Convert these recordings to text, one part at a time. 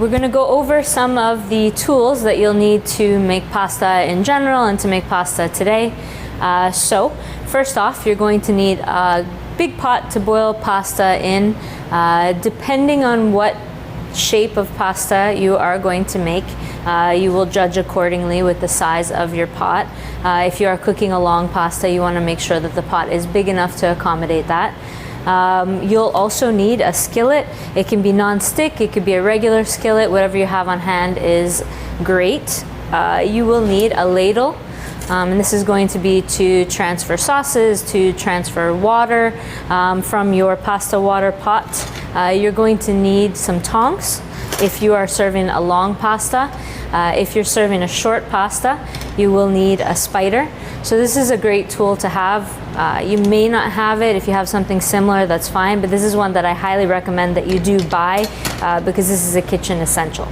We're going to go over some of the tools that you'll need to make pasta in general and to make pasta today. So first off, you're going to need a big pot to boil pasta in. Depending on what shape of pasta you are going to make, you will judge accordingly with the size of your pot. If you are cooking a long pasta, you want to make sure that the pot is big enough to accommodate that. You'll also need a skillet. It can be non-stick, it could be a regular skillet, whatever you have on hand is great. You will need a ladle, and this is going to be to transfer sauces, to transfer water from your pasta water pot. You're going to need some tongs if you are serving a long pasta. If you're serving a short pasta, you will need a spider. So this is a great tool to have. You may not have it. If you have something similar, that's fine, but this is one that I highly recommend that you do buy because this is a kitchen essential.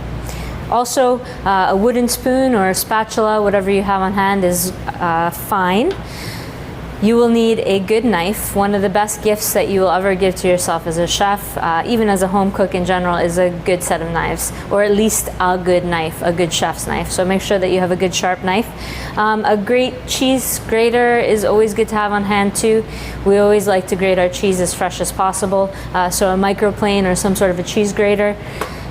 Also, a wooden spoon or a spatula, whatever you have on hand is fine. You will need a good knife. One of the best gifts that you will ever give to yourself as a chef, even as a home cook in general, is a good set of knives, or at least a good knife, a good chef's knife. So make sure that you have a good sharp knife. A great cheese grater is always good to have on hand too. We always like to grate our cheese as fresh as possible, so a microplane or some sort of a cheese grater.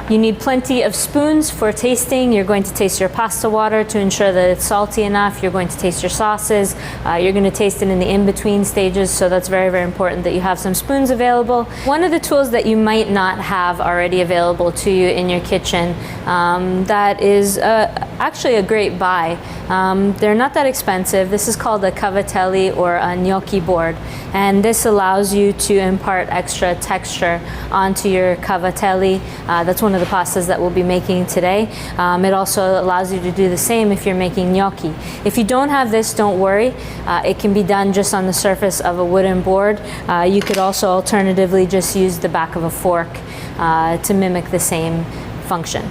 You need plenty of spoons for tasting. You're going to taste your pasta water to ensure that it's salty enough. You're going to taste your sauces. You're going to taste it in the in-between stages, so that's very, very important that you have some spoons available. One of the tools that you might not have already available to you in your kitchen that is actually a great buy. They're not that expensive. This is called a cavatelli or a gnocchi board, and this allows you to impart extra texture onto your cavatelli. That's one of the pastas that we'll be making today. It also allows you to do the same if you're making gnocchi. If you don't have this, don't worry. It can be done just on the surface of a wooden board. You could also alternatively just use the back of a fork to mimic the same function.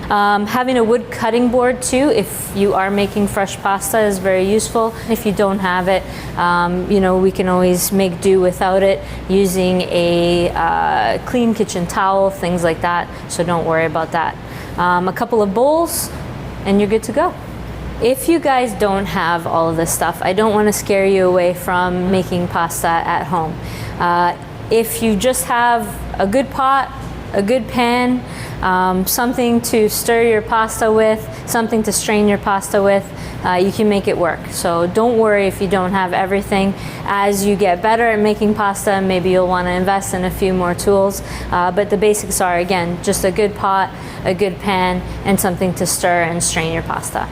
Having a wood cutting board too, if you are making fresh pasta, is very useful. If you don't have it, you know, we can always make do without it using a clean kitchen towel, things like that, so don't worry about that. A couple of bowls and you're good to go. If you guys don't have all of this stuff, I don't want to scare you away from making pasta at home. If you just have a good pot, a good pan, something to stir your pasta with, something to strain your pasta with, you can make it work. So don't worry if you don't have everything. As you get better at making pasta, maybe you'll want to invest in a few more tools. But the basics are, again, just a good pot, a good pan, and something to stir and strain your pasta.